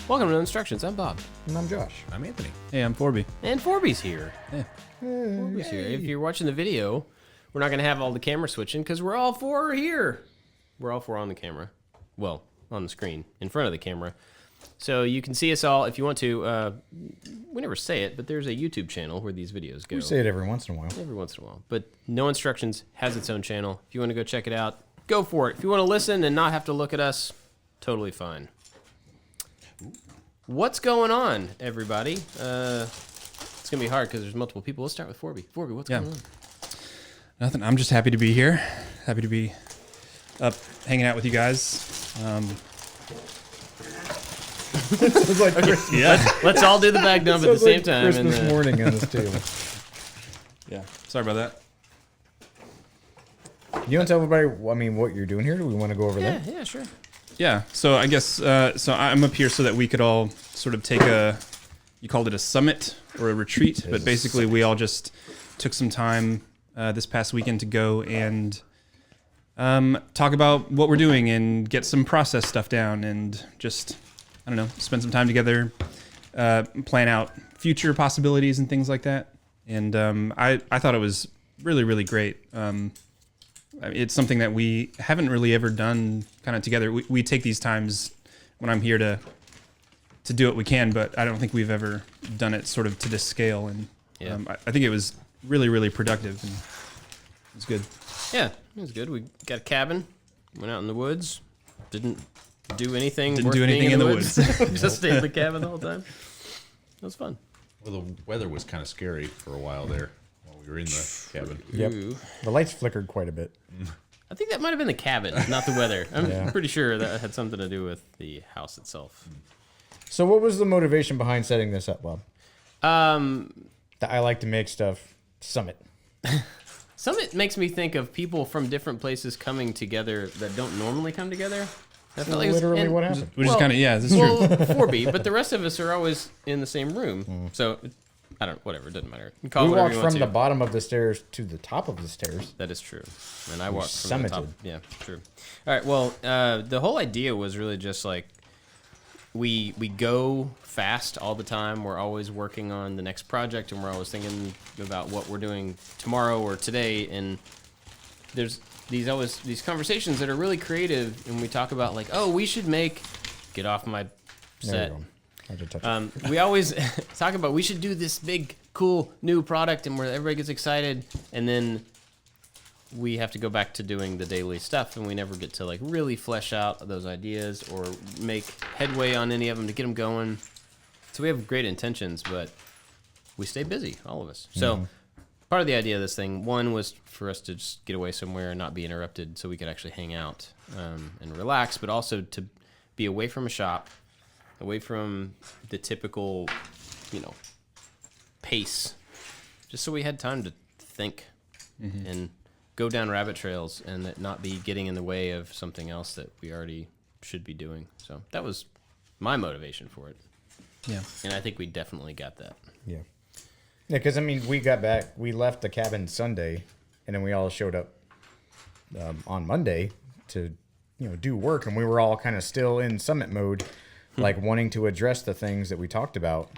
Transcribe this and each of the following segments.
Welcome to Instructions. I'm Bob. And I'm Josh. I'm Anthony. Hey, I'm Forby. And Forby's here. Yeah. Forby's here. If you're watching the video, we're not going to have all the camera switching because we're all four here. We're all four on the camera. Well, on the screen, in front of the camera. So you can see us all if you want to. We never say it, but there's a YouTube channel where these videos go. We say it every once in a while. Every once in a while. But No Instructions has its own channel. If you want to go check it out, go for it. If you want to listen and not have to look at us, totally fine. What's going on, everybody? It's going to be hard because there's multiple people. Let's start with Forby. Forby, what's going on? Nothing. I'm just happy to be here. Happy to be up hanging out with you guys. It's like Christmas. Yeah. Let's all do the bag dump at the same time. Christmas morning on this table. Yeah. Sorry about You want to tell everybody, what you're doing here? Do we want to go over that. that? Yeah, sure. that. Yeah. So I guess so I'm up here so that we could all sort of take you called it a summit or a retreat, but basically we all just took some time this past weekend to go and talk about what we're doing and get some process stuff down and just, I don't know, spend some time together, plan out future possibilities and things like that. And I thought it was really, really great. It's something that we haven't really ever done kind of together. We take these times when I'm here to do what we can, but I don't think we've ever done it sort of to this scale. And I think it was really, really productive and it was good. Yeah, it was good. We got a cabin, went out in the woods, didn't do anything Didn't worth do anything being in the woods. Just stayed in the cabin the whole time. It was fun. Well, the weather was kind of scary for a while there while we were in the cabin. Yep. Ooh. The lights flickered quite a bit. I think that might have been the cabin, not the weather. I'm Yeah. pretty sure that had something to do with the house itself. So what was the motivation behind setting this up, Bob? The I Like to Make Stuff Summit. Summit makes me think of people from different places coming together that don't normally come together. I felt like it was- Literally and- what happened. Which is kind of, this is true. Well, Forby, but the rest of us are always in the same room. So, I don't. Whatever, it doesn't matter. You call We it whatever walked you want from to. the bottom of the stairs to the top of the stairs. That is true, and I walked from the top. summited. Yeah, true. All right. Well, the whole idea was really just like we go fast all the time. We're always working on the next project, and we're always thinking about what we're doing tomorrow or today. And there's these conversations that are really creative, and we talk about like, oh, we should make. Get off my There set. you go. I had to touch it. We always talk about we should do this big, cool new product, and where everybody gets excited, and then we have to go back to doing the daily stuff, and we never get to like really flesh out those ideas or make headway on any of them to get them going. So we have great intentions, but we stay busy, all of us. So part of the idea of this thing, one was for us to just get away somewhere and not be interrupted, so we could actually hang out and relax, but also to be away from a shop. Away from the typical, pace, just so we had time to think and go down rabbit trails and that not be getting in the way of something else that we already should be doing. So that was my motivation for it. Yeah. And I think we definitely got that. Yeah. Yeah, because, we got back. We left the cabin Sunday, and then we all showed up on Monday to, do work, and we were all kind of still in summit mode, like wanting to address the things that we talked about.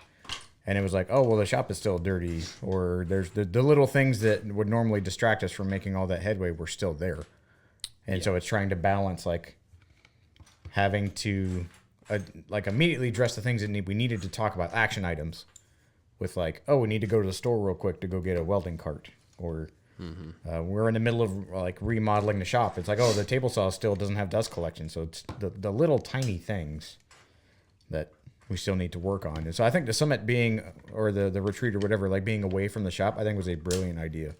And it was like, oh, well, the shop is still dirty, or there's the little things that would normally distract us from making all that headway were still there. And so it's trying to balance, like, having to, immediately address the things that we needed to talk about, action items, with, like, oh, we need to go to the store real quick to go get a welding cart, or we're in the middle of, like, remodeling the shop. It's like, oh, the table saw still doesn't have dust collection. So it's the little tiny things that we still need to work on. And so I think the summit being, or the retreat or whatever, like being away from the shop, I think was a brilliant idea.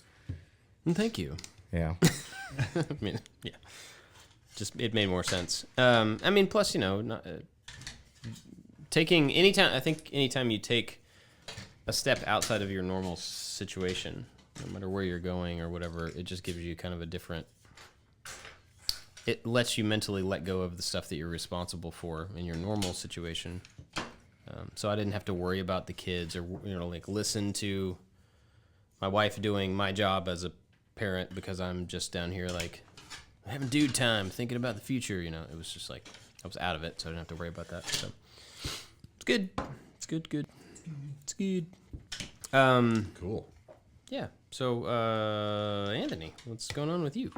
Thank you. Yeah. Yeah. Just, it made more sense. Plus, not, taking anytime you take a step outside of your normal situation, no matter where you're going or whatever, it just gives you kind of a different, it lets you mentally let go of the stuff that you're responsible for in your normal situation. So I didn't have to worry about the kids or, listen to my wife doing my job as a parent because I'm just down here like having dude time, thinking about the future. It was just like I was out of it, so I didn't have to worry about that. So It's good. It's good. It's good. Cool. Yeah. So, Anthony, what's going on with you?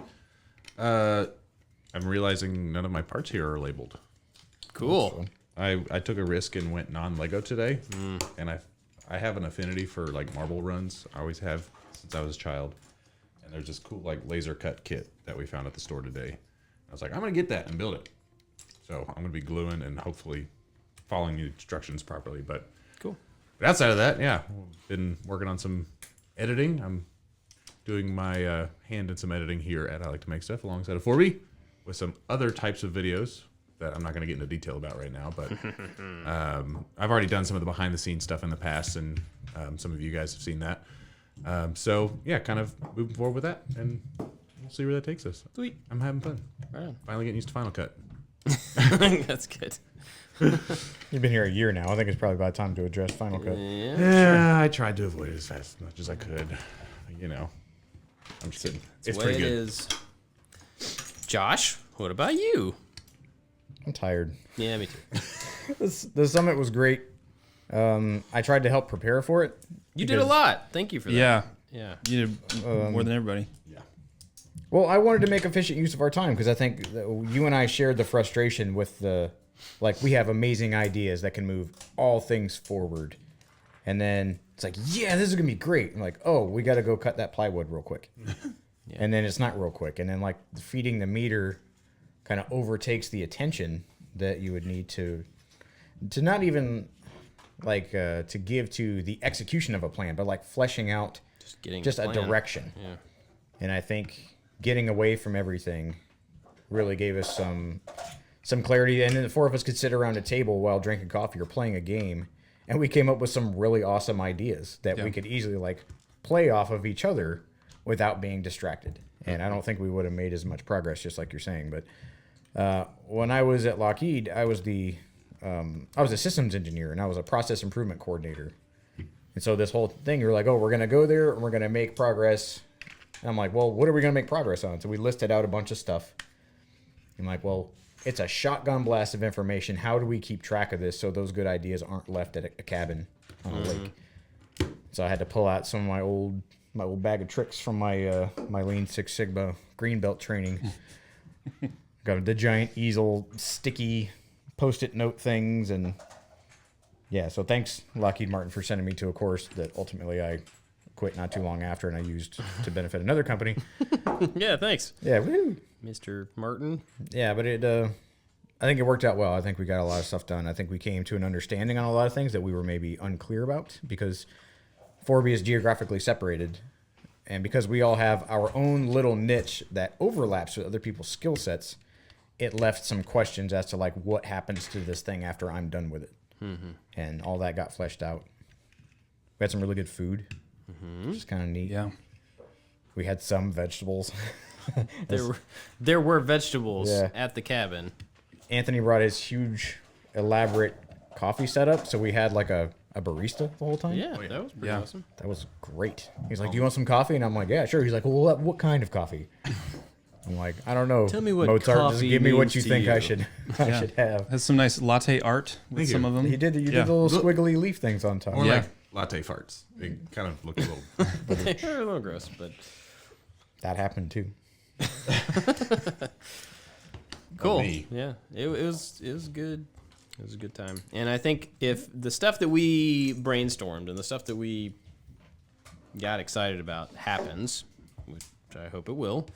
I'm realizing none of my parts here are labeled. Cool. I took a risk and went non-Lego today, and I have an affinity for like marble runs. I always have since I was a child. And there's this cool like laser cut kit that we found at the store today. I was like, I'm gonna get that and build it. So I'm gonna be gluing and hopefully following the instructions properly. But Cool. But outside of that, yeah, been working on some editing. I'm doing my hand in some editing here at I Like to Make Stuff alongside of Forby with some other types of videos that I'm not going to get into detail about right now. But I've already done some of the behind the scenes stuff in the past, and some of you guys have seen that. So yeah, kind of moving forward with that, and we'll see where that takes us. Sweet. I'm having fun. Right on. Finally getting used to Final Cut. That's good. You've been here a year now. I think it's probably about time to address Final Cut. Yeah. Yeah, I tried to avoid it as much as I could. You know, I'm just kidding. It's the way pretty it good. is. Josh, what about you? I'm tired. Yeah, me too. The summit was great. I tried to help prepare for it. You did a lot. Thank you for that. Yeah. Yeah. You did more than everybody. Yeah. Well, I wanted to make efficient use of our time because I think that you and I shared the frustration with we have amazing ideas that can move all things forward. And then it's like, yeah, this is going to be great. I'm like, oh, we got to go cut that plywood real quick. Yeah. And then it's not real quick. And then like feeding the meter kind of overtakes the attention that you would need to not even to give to the execution of a plan, but like fleshing out just a direction. Yeah. And I think getting away from everything really gave us some clarity. And then the four of us could sit around a table while drinking coffee or playing a game. And we came up with some really awesome ideas that we could easily like play off of each other without being distracted. And I don't think we would have made as much progress, just like you're saying. But when I was at Lockheed, I was a systems engineer and I was a process improvement coordinator. And so this whole thing, you're like, oh, we're going to go there and we're going to make progress. And I'm like, well, what are we going to make progress on? So we listed out a bunch of stuff. I'm like, well, it's a shotgun blast of information. How do we keep track of this so those good ideas aren't left at a cabin on a lake? So I had to pull out some of my old bag of tricks from my Lean Six Sigma green belt training. Got the giant easel, sticky Post-it note things, and yeah. So thanks, Lockheed Martin, for sending me to a course that ultimately I quit not too long after, and I used to benefit another company. Yeah, thanks. Yeah, woo. Mr. Martin. Yeah, but I think it worked out well. I think we got a lot of stuff done. I think we came to an understanding on a lot of things that we were maybe unclear about because Forby is geographically separated. And because we all have our own little niche that overlaps with other people's skill sets, it left some questions as to like what happens to this thing after I'm done with it. Mm-hmm. And all that got fleshed out. We had some really good food, which is kind of neat. Yeah. We had some vegetables. There were vegetables Yeah. at the cabin. Anthony brought his huge, elaborate coffee setup, so we had like a barista the whole time. Yeah, that was pretty awesome. That was great. He's like, do you want some coffee? And I'm like, yeah, sure. He's like, well, what kind of coffee? I'm like, I don't know. Tell me what Mozart, just coffee give me what means you to think you. I should have. Has some nice latte art with Thank some you. of them. You did the Yeah. little squiggly leaf things on top. More Yeah. like latte farts. They kind of look a little. They're a little gross, but That happened too. cool. me. Yeah, it was good. It was a good time. And I think if the stuff that we brainstormed and the stuff that we got excited about happens, which I hope it will,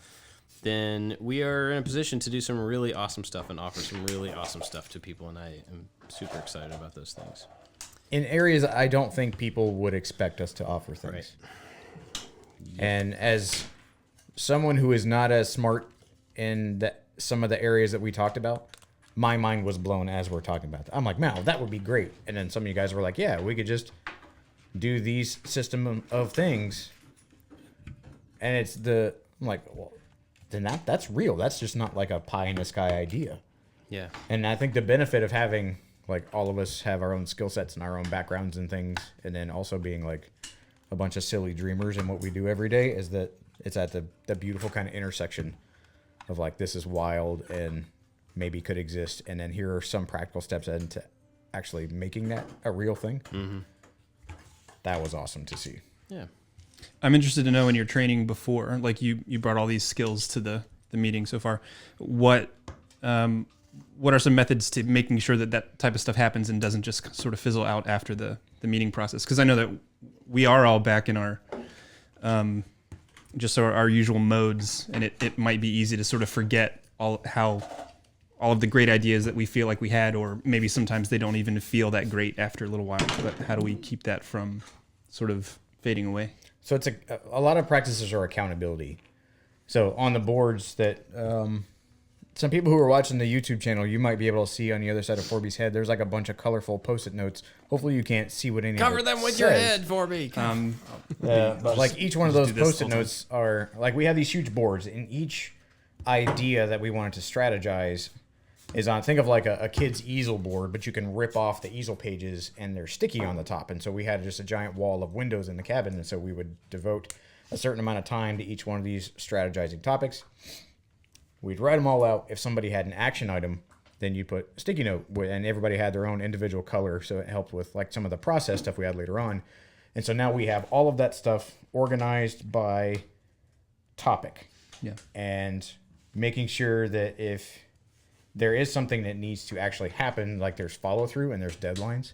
then we are in a position to do some really awesome stuff and offer some really awesome stuff to people. And I am super excited about those things. In areas I don't think people would expect us to offer things. Right. And as someone who is not as smart in some of the areas that we talked about, my mind was blown as we're talking about that. I'm like, man, that would be great. And then some of you guys were like, yeah, we could just do these system of things. And I'm like, well, then that's real. That's just not like a pie in the sky idea. Yeah. And I think the benefit of having like all of us have our own skill sets and our own backgrounds and things, and then also being like a bunch of silly dreamers in what we do every day is that it's at the beautiful kind of intersection of like, this is wild and maybe could exist. And then here are some practical steps into actually making that a real thing. That was awesome to see. Yeah. I'm interested to know in your training before, like you brought all these skills to the meeting so far. What are some methods to making sure that type of stuff happens and doesn't just sort of fizzle out after the meeting process? Because I know that we are all back in our our usual modes, and it might be easy to sort of forget all of the great ideas that we feel like we had, or maybe sometimes they don't even feel that great after a little while. But how do we keep that from sort of fading away? So it's a lot of practices are accountability. So on the boards that some people who are watching the YouTube channel, you might be able to see on the other side of Forby's head, there's like a bunch of colorful Post-it notes. Hopefully you can't see what any Cover of it them with says. your head, Forby. But like each one of those do this Post-it notes are like, we have these huge boards, and each idea that we wanted to strategize is on, think of like a kid's easel board, but you can rip off the easel pages and they're sticky on the top. And so we had just a giant wall of windows in the cabin. And so we would devote a certain amount of time to each one of these strategizing topics. We'd write them all out. If somebody had an action item, then you put a sticky note, and everybody had their own individual color. So it helped with like some of the process stuff we had later on. And so now we have all of that stuff organized by topic. Yeah. And making sure that if there is something that needs to actually happen, like there's follow through and there's deadlines.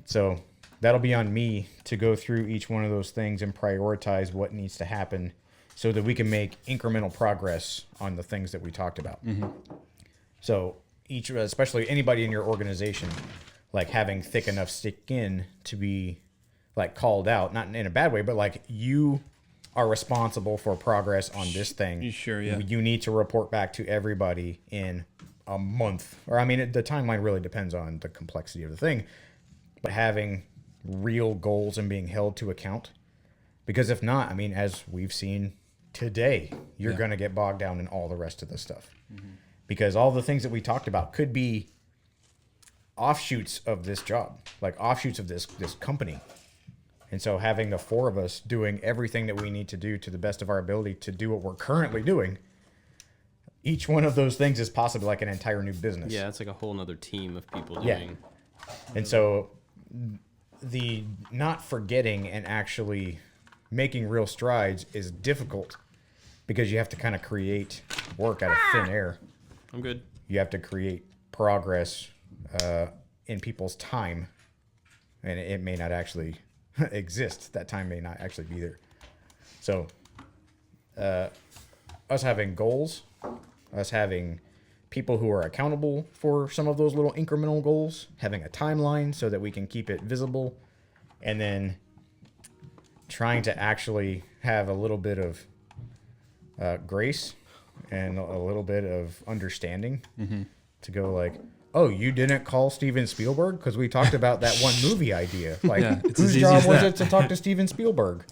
So that'll be on me to go through each one of those things and prioritize what needs to happen so that we can make incremental progress on the things that we talked about. So especially anybody in your organization, like having thick enough skin to be like called out, not in a bad way, but like you are responsible for progress on this thing. Sure, yeah. You need to report back to everybody in a month. Or, I mean, the timeline really depends on the complexity of the thing. But having real goals and being held to account. Because if not, I mean, as we've seen today, you're going to get bogged down in all the rest of the stuff. Because all the things that we talked about could be offshoots of this job, like offshoots of this company. And so having the four of us doing everything that we need to do to the best of our ability to do what we're currently doing, each one of those things is possibly like an entire new business. Yeah, it's like a whole nother team of people doing. Yeah. And so the not forgetting and actually making real strides is difficult because you have to kind of create work out of thin air. I'm good. You have to create progress in people's time, and it may not actually exist. That time may not actually be there. So us having goals, us having people who are accountable for some of those little incremental goals, having a timeline so that we can keep it visible, and then trying to actually have a little bit of grace and a little bit of understanding to go like, oh, you didn't call Steven Spielberg? Because we talked about that one movie idea. Like, it's whose as easy job as was that. it to talk to Steven Spielberg?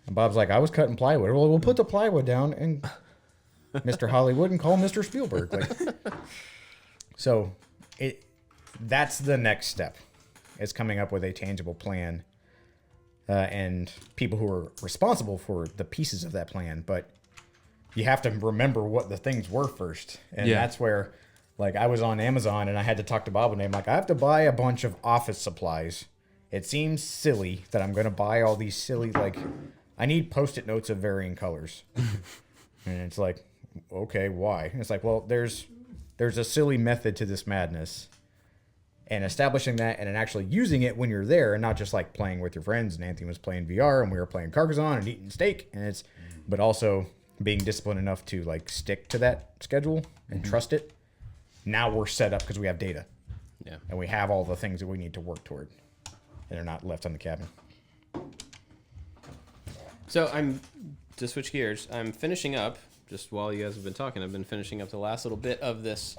And Bob's like, I was cutting plywood. Well, we'll put the plywood down and Mr. Hollywood and call Mr. Spielberg. Like, so that's the next step, is coming up with a tangible plan and people who are responsible for the pieces of that plan. But you have to remember what the things were first. And that's where, like, I was on Amazon and I had to talk to Bob and I'm like, I have to buy a bunch of office supplies. It seems silly that I'm going to buy all these silly, like, I need Post-it notes of varying colors. And it's like, okay, why? And it's like, well, there's a silly method to this madness. And establishing that and then actually using it when you're there and not just like playing with your friends. And Anthony was playing VR and we were playing Carcassonne and eating steak. And but also being disciplined enough to like stick to that schedule and trust it. Now we're set up because we have data. Yeah. And we have all the things that we need to work toward. And they're not left on the cabin. So to switch gears, I'm finishing up, just while you guys have been talking, I've been finishing up the last little bit of this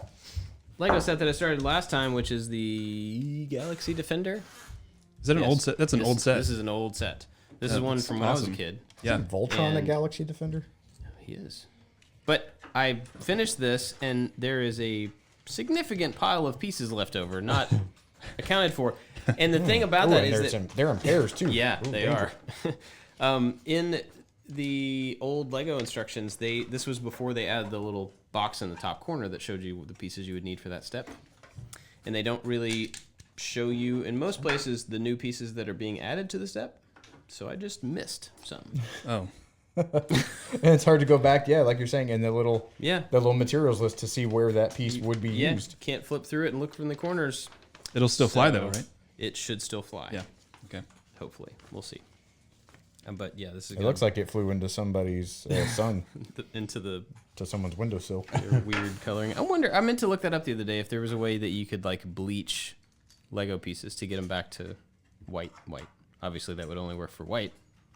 Lego set that I started last time, which is the Galaxy Defender. Is that an old set? That's an old set. This is an old set. This is one from when I was a awesome. kid. Yeah. Voltron, a And- Galaxy Defender? He is. But I finished this, and there is a significant pile of pieces left over, not accounted for. And the thing about that is that... they're in pairs too. Yeah, Ooh, they danger. are. In the old Lego instructions, this was before they added the little box in the top corner that showed you the pieces you would need for that step. and they don't really show you in most places the new pieces that are being added to the step. So I just missed some. Oh, And it's hard to go back, like you're saying, in the little materials list to see where that piece would be used. Can't flip through it and look from the corners. it'll still fly though, right? It should still fly. Yeah. Okay. Hopefully, we'll see. But yeah, this is. It looks like it flew into somebody's son, into someone's windowsill. their weird coloring. I meant to look that up the other day. If there was a way that you could like bleach Lego pieces to get them back to white. Obviously, that would only work for white,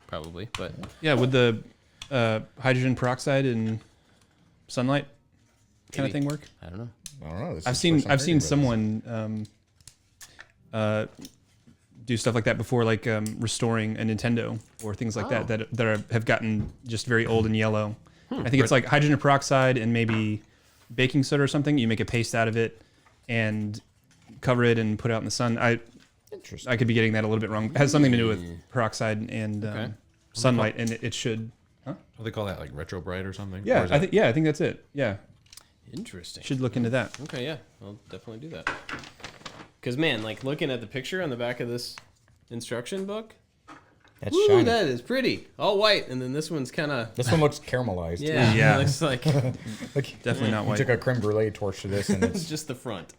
probably. But Yeah, with the hydrogen peroxide and sunlight kind of thing work. I don't know. I don't know. This I've is the first seen time hearing about someone do stuff like that before, like restoring a Nintendo or things like that have gotten just very old and yellow. I think it's like hydrogen peroxide and maybe baking soda or something. You make a paste out of it and cover it and put it out in the sun. Interesting. I could be getting that a little bit wrong. It has something to do with peroxide and sunlight, and it should. What do they call that? Like retro bright or something? Yeah, Or is that- I think that's it. Yeah, Interesting. should look into that. Okay, yeah, I'll definitely do that. Because man, like looking at the picture on the back of this instruction book, That's woo, shiny. that is pretty, all white, and then this one's kind of This one looks caramelized. yeah, Yeah. it looks like Like, Definitely not you white. took a creme brulee torch to this, and it's it's just the front.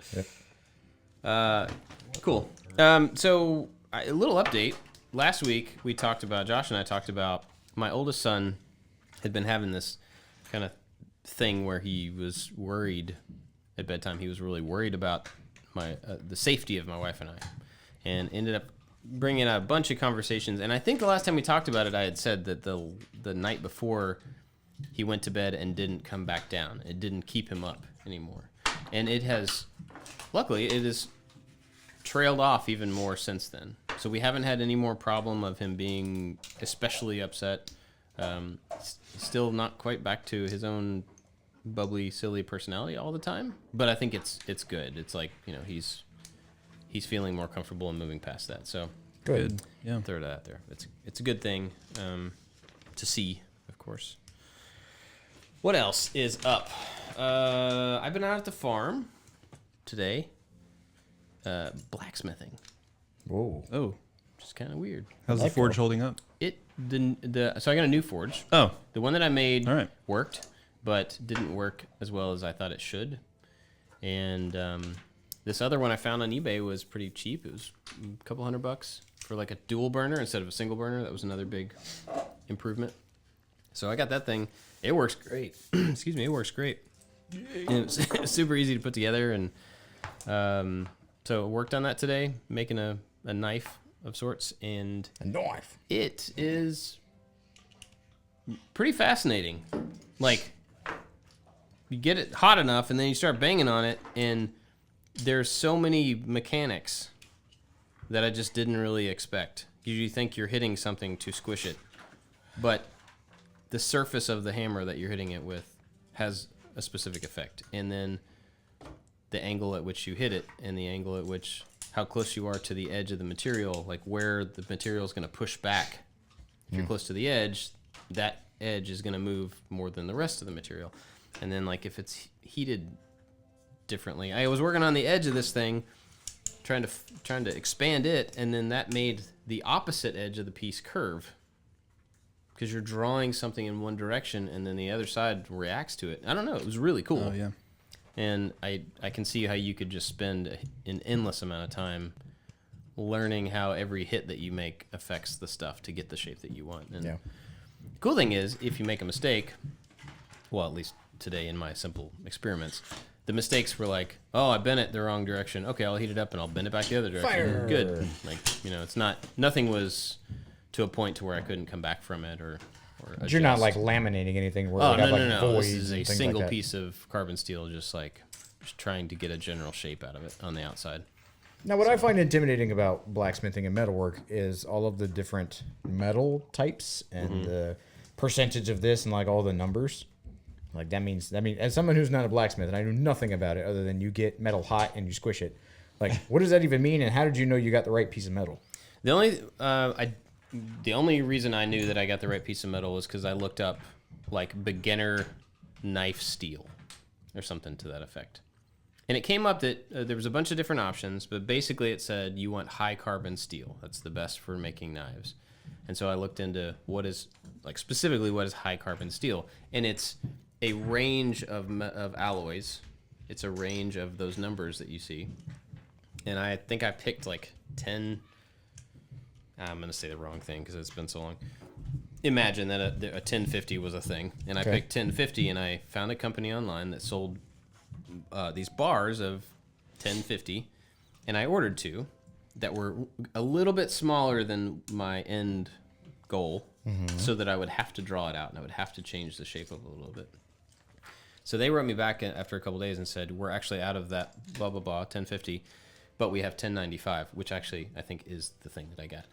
Yep. Cool. So a little update. Last week we talked about Josh and I talked about my oldest son had been having this kind of thing where he was worried at bedtime. He was really worried about the safety of my wife and I, and ended up bringing a bunch of conversations. And I think the last time we talked about it, I had said that the night before he went to bed and didn't come back down. It didn't keep him up anymore, and it has. Luckily, it has trailed off even more since then. So we haven't had any more problem of him being especially upset. Still not quite back to his own bubbly, silly personality all the time, but I think it's good. It's like, you know, he's feeling more comfortable and moving past that. So good. Yeah. throw that out there. It's a good thing to see, of course. What else is up? I've been out at the farm today, blacksmithing. Whoa. Oh, Which is kind of weird. how's the Echo. forge holding up? So I got a new forge. Oh, The one that I made All right. worked, but didn't work as well as I thought it should. And this other one I found on eBay was pretty cheap. It was a couple $100 for like a dual burner instead of a single burner. That was another big improvement. So I got that thing. It works great. Excuse me, it works great. And it's super easy to put together. And so I worked on that today, making a knife of sorts. And A knife. it is pretty fascinating. Like, you get it hot enough, and then you start banging on it, and there's so many mechanics that I just didn't really expect. You think you're hitting something to squish it, but the surface of the hammer that you're hitting it with has a specific effect. And then the angle at which you hit it, and the angle at which, how close you are to the edge of the material, like where the material is going to push back. If you're close to the edge, that edge is going to move more than the rest of the material. And then, like, if it's heated differently, I was working on the edge of this thing, trying to expand it, and then that made the opposite edge of the piece curve, because you're drawing something in one direction, and then the other side reacts to it. I don't know. It was really cool. oh yeah. And I can see how you could just spend an endless amount of time learning how every hit that you make affects the stuff to get the shape that you want. And Yeah. the cool thing is, if you make a mistake, well, at least today in my simple experiments, the mistakes were like, oh, I bent it the wrong direction. Okay, I'll heat it up and I'll bend it back the other direction. Fire. Good. Like, you know, nothing was to a point to where I couldn't come back from it or But you're not like adjust. laminating anything where Oh, you have no, like no. This voids is a and things single like that. piece of carbon steel, just trying to get a general shape out of it on the outside. Now, what I find intimidating about blacksmithing and metalwork is all of the different metal types and the percentage of this and like all the numbers. Like that means, as someone who's not a blacksmith and I know nothing about it other than you get metal hot and you squish it. Like, what does that even mean? And how did you know you got the right piece of metal? The only reason I knew that I got the right piece of metal was because I looked up like beginner knife steel or something to that effect. And it came up that there was a bunch of different options, but basically it said you want high carbon steel. That's the best for making knives. And so I looked into specifically what is high carbon steel, and it's a range of alloys. It's a range of those numbers that you see. And I think I picked like 10. I'm going to say the wrong thing because it's been so long. Imagine that a 1050 was a thing, and I picked 1050, and I found a company online that sold these bars of 1050, and I ordered 2 that were a little bit smaller than my end goal, so that I would have to draw it out, and I would have to change the shape of it a little bit. So they wrote me back after a couple days and said, we're actually out of that blah, blah, blah, 1050, but we have 1095, which actually I think is the thing that I got.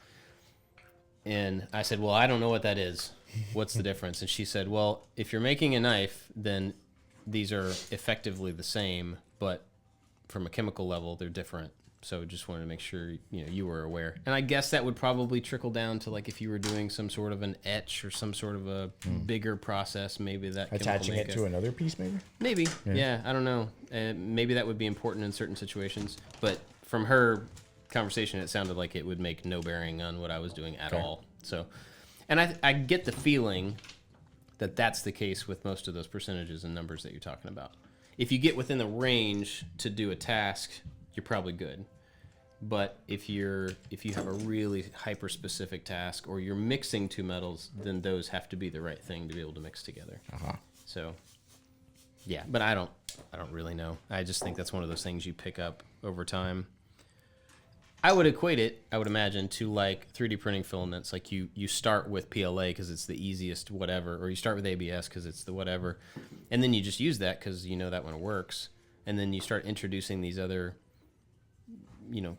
And I said, well, I don't know what that is. What's the difference? And she said, well, if you're making a knife, then these are effectively the same, but from a chemical level, they're different. So just wanted to make sure you were aware. And I guess that would probably trickle down to like if you were doing some sort of an etch or some sort of a bigger process, maybe that attaching it to another piece, maybe. Maybe, yeah, I don't know. Maybe that would be important in certain situations. But from her conversation, it sounded like it would make no bearing on what I was doing at all. So, and I get the feeling that that's the case with most of those percentages and numbers that you're talking about. If you get within the range to do a task, you're probably good. But if you have a really hyper specific task or you're mixing 2 metals, then those have to be the right thing to be able to mix together. So yeah, but I don't really know. I just think that's one of those things you pick up over time. I would equate it, I would imagine, to like 3D printing filaments. Like you start with PLA because it's the easiest whatever, or you start with ABS because it's the whatever, and then you just use that because you know that one works, and then you start introducing these other,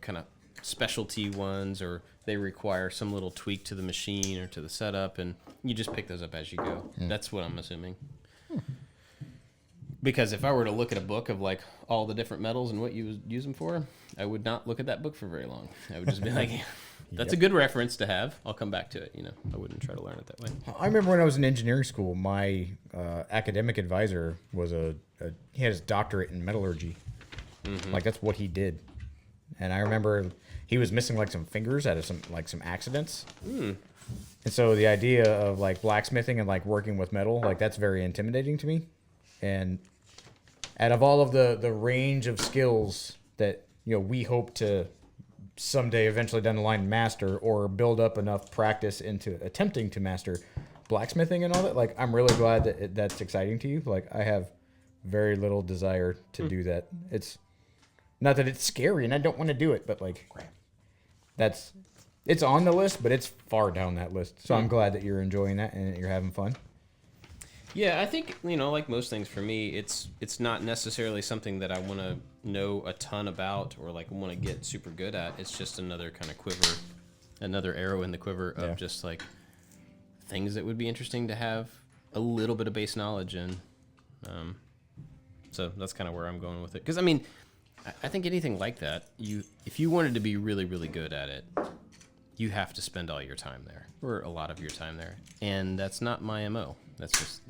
kind of specialty ones, or they require some little tweak to the machine or to the setup, and you just pick those up as you go. That's what I'm assuming. Because if I were to look at a book of like all the different metals and what you would use them for, I would not look at that book for very long. I would just be like, that's a good reference to have. I'll come back to it. I wouldn't try to learn it that way. I remember when I was in engineering school, my academic advisor was he had his doctorate in metallurgy. Like that's what he did. And I remember he was missing like some fingers out of some accidents. And so the idea of like blacksmithing and like working with metal, like that's very intimidating to me. And out of all of the range of skills that we hope to someday eventually down the line master or build up enough practice into attempting to master blacksmithing and all that, like I'm really glad that that's exciting to you. Like I have very little desire to do that. It's not that it's scary and I don't want to do it, but like it's on the list, but it's far down that list. So I'm glad that you're enjoying that and that you're having fun. Yeah, I think, like most things for me, it's not necessarily something that I want to know a ton about or like want to get super good at. It's just another kind of quiver, another arrow in the quiver of just like things that would be interesting to have a little bit of base knowledge in. So that's kind of where I'm going with it. Because, I think anything like that, if you wanted to be really, really good at it, you have to spend all your time there or a lot of your time there. And that's not my MO. That's just...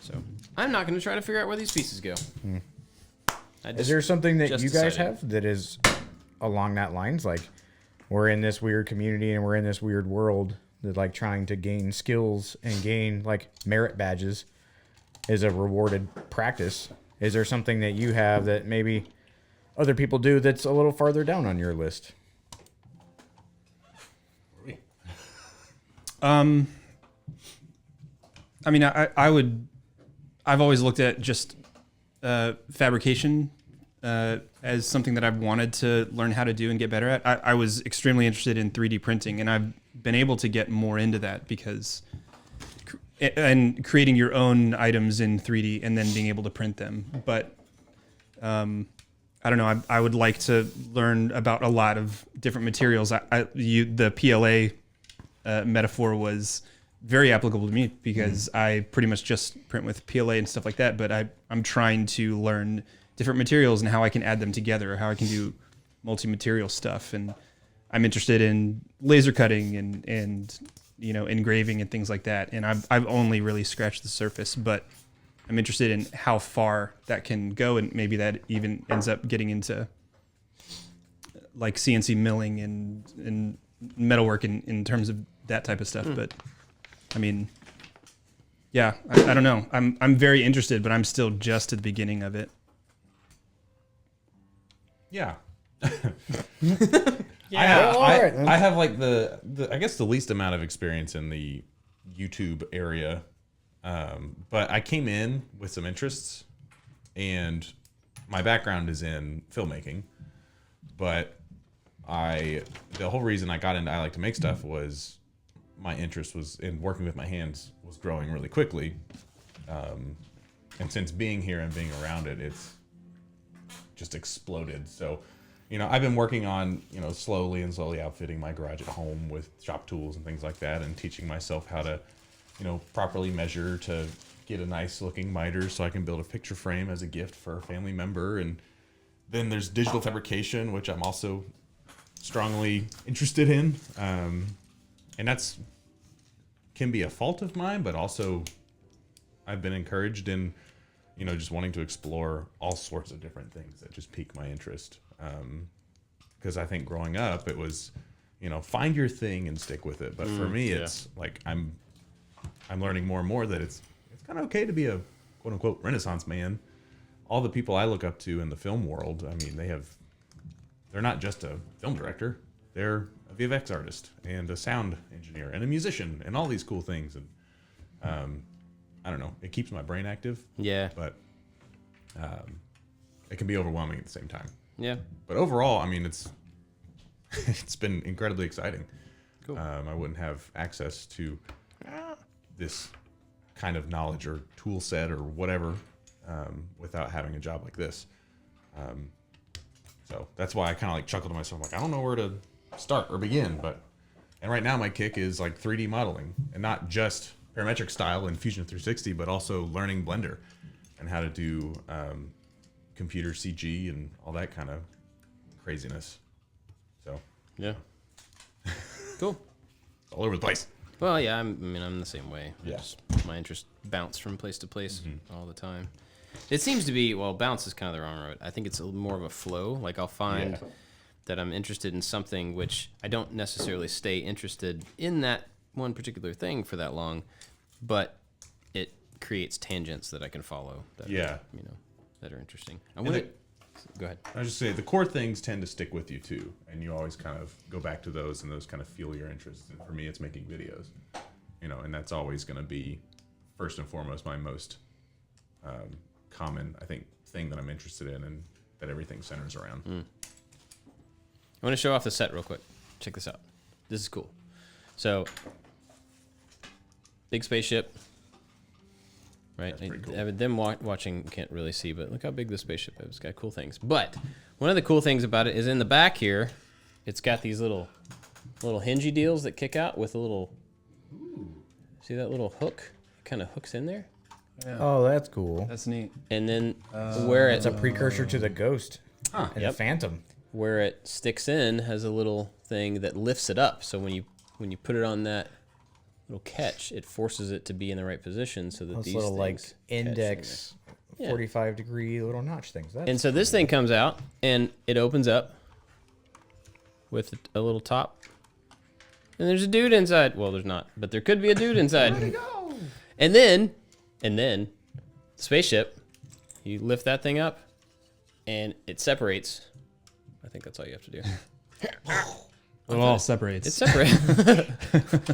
So I'm not going to try to figure out where these pieces go. Is there something that you guys have that is along that lines? Like we're in this weird community and we're in this weird world that like trying to gain skills and gain like merit badges is a rewarded practice. Is there something that you have that maybe other people do that's a little farther down on your list? I've always looked at just fabrication as something that I've wanted to learn how to do and get better at. I was extremely interested in 3D printing, and I've been able to get more into that because and creating your own items in 3D and then being able to print them. But I don't know. I would like to learn about a lot of different materials. The PLA metaphor was very applicable to me because I pretty much just print with PLA and stuff like that, but I'm trying to learn different materials and how I can add them together, how I can do multi-material stuff. And I'm interested in laser cutting and engraving and things like that. And I've only really scratched the surface, but I'm interested in how far that can go, and maybe that even ends up getting into like CNC milling and metalwork in terms of that type of stuff. But I mean, yeah, I don't know. I'm very interested, but I'm still just at the beginning of it. Yeah. Yeah. I have like the I guess the least amount of experience in the YouTube area, but I came in with some interests, and my background is in filmmaking, but the whole reason I got into I Like to Make Stuff was my interest was in working with my hands was growing really quickly, and since being here and being around it, it's just exploded. So, I've been working on, slowly outfitting my garage at home with shop tools and things like that, and teaching myself how to, properly measure to get a nice looking miter so I can build a picture frame as a gift for a family member. And then there's digital fabrication, which I'm also strongly interested in. And that's can be a fault of mine, but also I've been encouraged in, just wanting to explore all sorts of different things that just pique my interest. Because I think growing up, it was, find your thing and stick with it. But for me, it's like I'm learning more and more that it's kind of okay to be a quote unquote Renaissance man. All the people I look up to in the film world, I mean, they're not just a film director, they're a VFX artist and a sound engineer and a musician and all these cool things. And I don't know, it keeps my brain active. Yeah. But it can be overwhelming at the same time. Yeah. But overall, I mean, it's been incredibly exciting. Cool. I wouldn't have access to this kind of knowledge or tool set or whatever without having a job like this. So that's why I kind of like chuckled to myself, like, I don't know where to start or begin. And right now my kick is like 3D modeling, and not just parametric style in Fusion 360, but also learning Blender and how to do computer CG and all that kind of craziness. So Yeah. Cool. all over the place. Well, yeah, I'm the same way. Yeah. Just my interest bounce from place to place all the time. It seems to be, well, bounce is kind of the wrong word. I think it's more of a flow. Like I'll find that I'm interested in something which I don't necessarily stay interested in that one particular thing for that long, but it creates tangents that I can follow. That are, that are interesting. Go ahead. I was just saying, the core things tend to stick with you too, and you always kind of go back to those, and those kind of fuel your interests. And for me, it's making videos, and that's always going to be first and foremost my most common, I think, thing that I'm interested in, and that everything centers around. I want to show off the set real quick. Check this out. This is cool. So, big spaceship. Right? That's pretty cool. Them watching can't really see, but look how big the spaceship is. It's got cool things. But one of the cool things about it is in the back here, it's got these little hingy deals that kick out with a little. See that little hook? It kind of hooks in there. Yeah. Oh, that's cool. That's neat. And then where It's a precursor to the Ghost and the Yep. Phantom. where it sticks in has a little thing that lifts it up. So when you put it on that little catch, it forces it to be in the right position so that Those these little like things catch in index there. 45-degree little notch things. That's And so this thing comes out and it opens up with a little top. And there's a dude inside. Well, there's not, but there could be a dude inside. Where'd he go? And then spaceship, you lift that thing up and it separates. I think that's all you have to do. It all separates. It separates.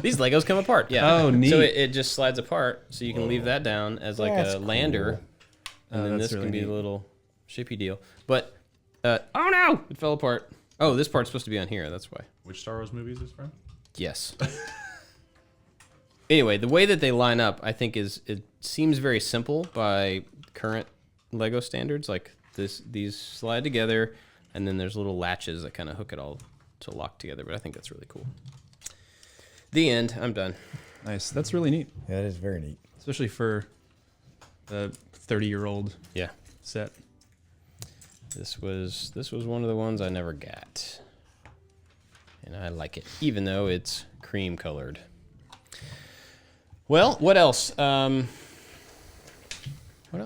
These Legos come apart. Yeah. Oh, neat. So it just slides apart, so you can leave that down as like That's a lander, cool. and then that's this really can be neat. a little shippy deal. But oh no, it fell apart. Oh, this part's supposed to be on here. That's why. Which Star Wars movie is this from? Yes. Anyway, the way that they line up, I think it seems very simple by current Lego standards. Like these slide together, and then there's little latches that kind of hook it all to lock together. But I think that's really cool. The end. I'm done. Nice. That's really neat, Yeah, that is very neat. especially for a 30-year-old Yeah. set. This was one of the ones I never got, and I like it, even though it's cream colored. Well, what else? What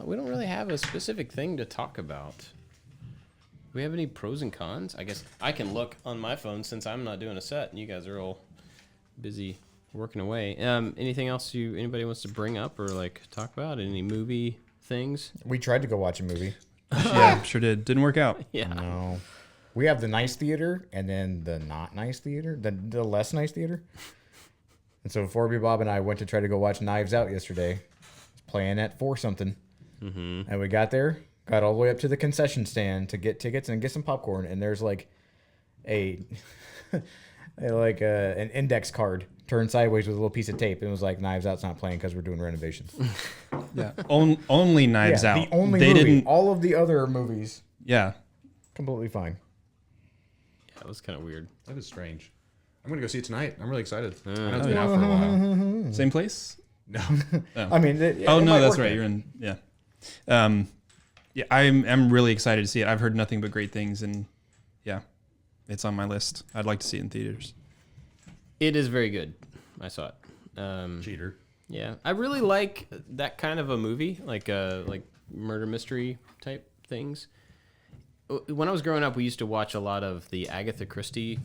We don't really have a specific thing to talk about. Do we have any pros and cons? I guess I can look on my phone since I'm not doing a set and you guys are all busy working away. Anything else anybody wants to bring up or like talk about? Any movie things? We tried to go watch a movie. Yeah, sure did. Didn't work out. Yeah. No. We have the nice theater and then the not nice theater, the less nice theater. And so Forby, Bob, and I went to try to go watch Knives Out yesterday. It's playing at 4 something. Mm-hmm. And we got there, got all the way up to the concession stand to get tickets and get some popcorn. And there's like an index card turned sideways with a little piece of tape. And it was like, Knives Out's not playing because we're doing renovations. Yeah. Only Knives Out. The only they movie. didn't. All of the other movies, Yeah. completely fine. That was kind of weird. That is strange. I'm gonna go see it tonight. I'm really excited. I know it's Oh, been yeah. out for a while. Same place. No, I mean, Oh no, that's right. You're in. Yeah. Yeah. I'm really excited to see it. I've heard nothing but great things, and yeah, it's on my list. I'd like to see it in theaters. It is very good. I saw it. cheater. Yeah, I really like that kind of a movie, like murder mystery type things. When I was growing up, we used to watch a lot of the Agatha Christie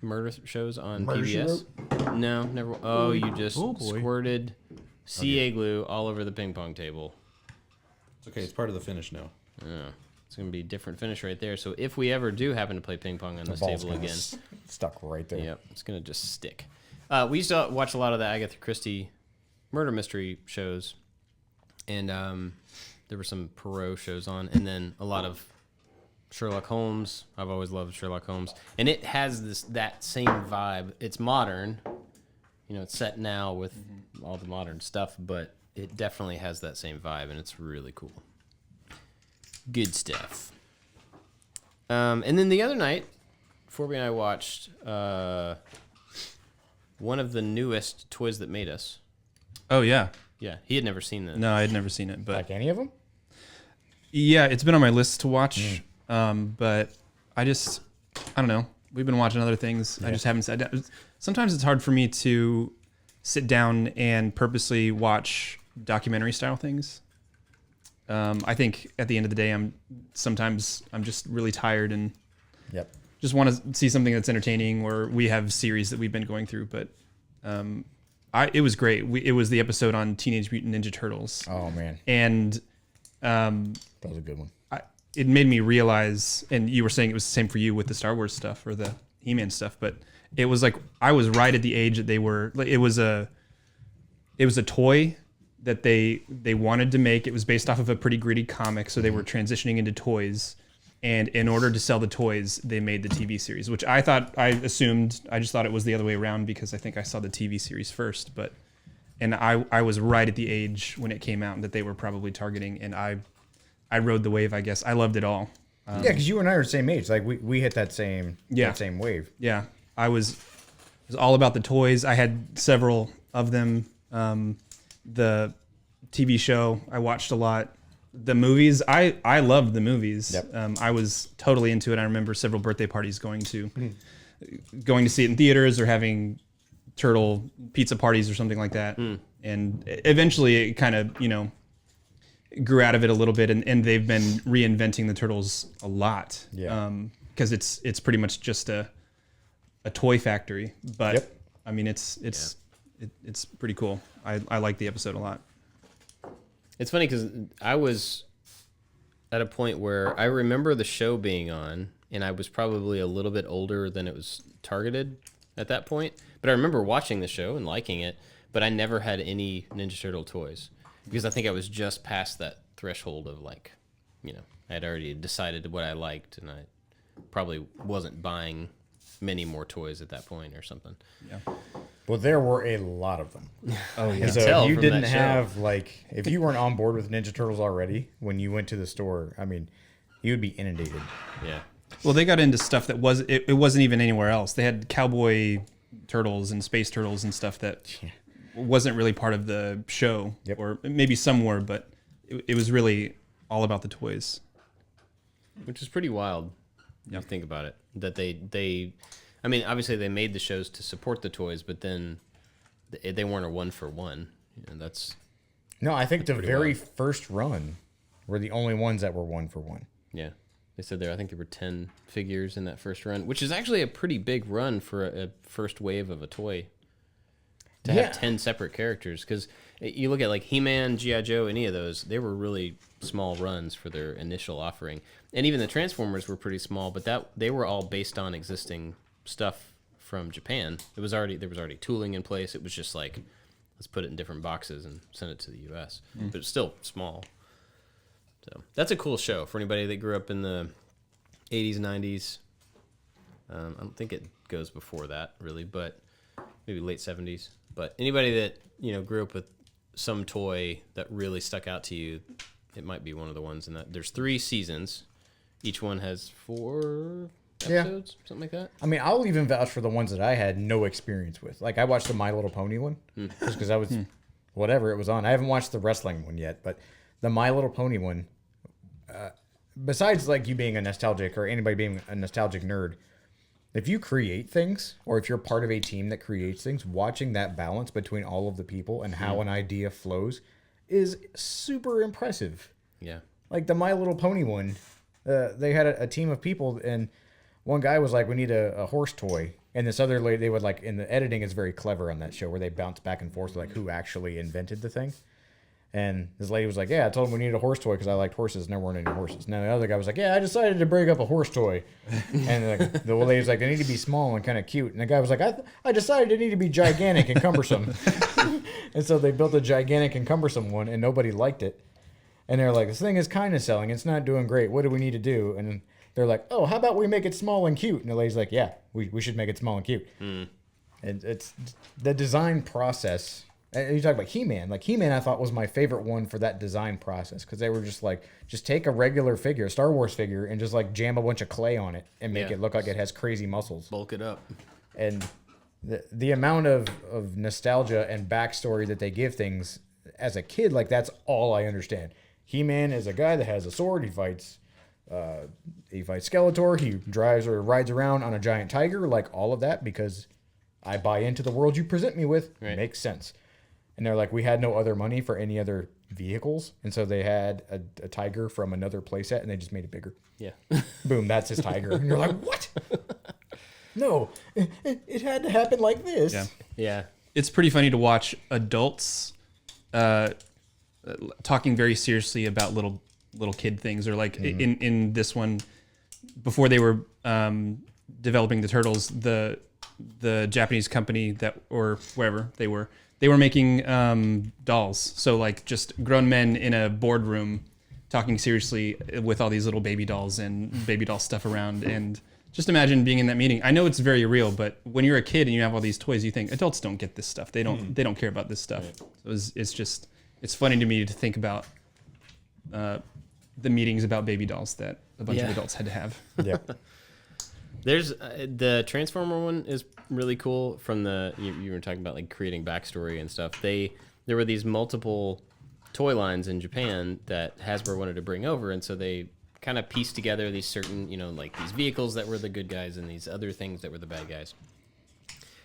murder shows on Murder, She PBS. No, never. Oh, you just Oh, boy. squirted CA glue all over the ping pong table. It's okay. It's part of the finish now. Yeah, it's gonna be a different finish right there. So if we ever do happen to play ping pong on this ball's table kinda again, stuck right there. yep, it's gonna just stick. We used to watch a lot of the Agatha Christie murder mystery shows, and there were some Poirot shows on, and then a lot of Sherlock Holmes. I've always loved Sherlock Holmes, and it has that same vibe. It's modern, it's set now with all the modern stuff, but it definitely has that same vibe, and it's really cool. Good stuff. And then the other night, Forby and I watched one of the newest Toys That Made Us. Oh yeah. Yeah, he had never seen that. No, I had never seen it, but Like any of them? yeah, it's been on my list to watch. But I don't know. We've been watching other things. I just haven't sat down. Sometimes it's hard for me to sit down and purposely watch documentary style things. I think at the end of the day, I'm just really tired and Yep. just want to see something that's entertaining, or we have series that we've been going through. But it was great. It was the episode on Teenage Mutant Ninja Turtles. Oh man, And that was a good one. it made me realize, and you were saying it was the same for you with the Star Wars stuff or the He-Man stuff, but it was like I was right at the age that they were. Like, it was a toy that they wanted to make. It was based off of a pretty gritty comic, so they were transitioning into toys. And in order to sell the toys, they made the TV series, which I just thought it was the other way around because I think I saw the TV series first. And I was right at the age when it came out that they were probably targeting, and I rode the wave, I guess. I loved it all. Yeah, because you and I are the same age. Like we hit that same wave. Yeah, it was all about the toys. I had several of them. The TV show I watched a lot. The movies, I loved the movies. Yep. I was totally into it. I remember several birthday parties going to see it in theaters or having turtle pizza parties or something like that. And eventually it kind of, grew out of it a little bit, and they've been reinventing the turtles a lot. Yeah. Because it's pretty much just a toy factory. But Yep. I mean, it's pretty cool. I like the episode a lot. It's funny because I was at a point where I remember the show being on, and I was probably a little bit older than it was targeted at that point. But I remember watching the show and liking it, but I never had any Ninja Turtle toys because I think I was just past that threshold of I had already decided what I liked, and I probably wasn't buying many more toys at that point or something. Yeah. Well, there were a lot of them. Oh yeah. And so tell if you from didn't that show. have if you weren't on board with Ninja Turtles already when you went to the store, I mean, you would be inundated. Yeah. Well, they got into stuff that it wasn't even anywhere else. They had cowboy turtles and space turtles and stuff that wasn't really part of the show, Yep. or maybe some were, but it was really all about the toys. Which is pretty wild. If you think about it, that they I mean, obviously they made the shows to support the toys, but then they weren't a one for one. That's No, I think the very first run were the only ones that were 1-for-1. Yeah. They said I think there were 10 figures in that first run, which is actually a pretty big run for a first wave of a toy. To have 10 separate characters, because you look at like He-Man, G.I. Joe, any of those, they were really small runs for their initial offering. And even the Transformers were pretty small, but they were all based on existing stuff from Japan. There was already tooling in place. It was just like, let's put it in different boxes and send it to the U.S. But it's still small. So that's a cool show for anybody that grew up in the 80s, 90s. I don't think it goes before that, really, but maybe late 70s. But anybody that, grew up with some toy that really stuck out to you, it might be one of the ones in that. There's 3 seasons. Each one has 4 episodes, something like that. I mean, I'll even vouch for the ones that I had no experience with. Like, I watched the My Little Pony one, just because I was, whatever it was on. I haven't watched the wrestling one yet, but the My Little Pony one, besides, like, you being a nostalgic or anybody being a nostalgic nerd, if you create things, or if you're part of a team that creates things, watching that balance between all of the people and how an idea flows is super impressive. Yeah. Like the My Little Pony one, they had a team of people, and one guy was like, we need a horse toy. And this other lady, they would like, in the editing is very clever on that show, where they bounce back and forth, like who actually invented the thing. And this lady was like, yeah, I told him we needed a horse toy because I liked horses, and there weren't any horses. Now the other guy was like, yeah, I decided to break up a horse toy. And like, the lady was like, they need to be small and kind of cute. And the guy was like, I decided they need to be gigantic and cumbersome. And so they built a gigantic and cumbersome one, and nobody liked it. And they're like, this thing is kind of selling. It's not doing great. What do we need to do? And they're like, oh, how about we make it small and cute? And the lady's like, yeah, we should make it small and cute. And it's the design process. And you talk about He-Man. Like, He-Man, I thought, was my favorite one for that design process, because they were just like, just take a regular figure, a Star Wars figure, and just like jam a bunch of clay on it and make it look like it has crazy muscles. Bulk it up. And the amount of nostalgia and backstory that they give things as a kid, like, that's all I understand. He-Man is a guy that has a sword. He fights Skeletor. He drives or rides around on a giant tiger. Like, all of that, because I buy into the world you present me with. Right. Makes sense. And they're like, we had no other money for any other vehicles. And so they had a tiger from another playset, and they just made it bigger. Yeah. Boom, that's his tiger. And you're like, what? No, it had to happen like this. Yeah. Yeah. It's pretty funny to watch adults talking very seriously about little kid things. Or like in this one, before they were developing the Turtles, the Japanese company or wherever they were making dolls. So like just grown men in a boardroom talking seriously with all these little baby dolls and baby doll stuff around. And just imagine being in that meeting. I know it's very real, but when you're a kid and you have all these toys, you think adults don't get this stuff. They don't care about this stuff. Right. So it's funny to me to think about the meetings about baby dolls that a bunch of adults had to have. Yeah. There's the Transformer one is really cool. From you were talking about like creating backstory and stuff. There were these multiple toy lines in Japan that Hasbro wanted to bring over, and so they kind of pieced together these certain, like these vehicles that were the good guys and these other things that were the bad guys.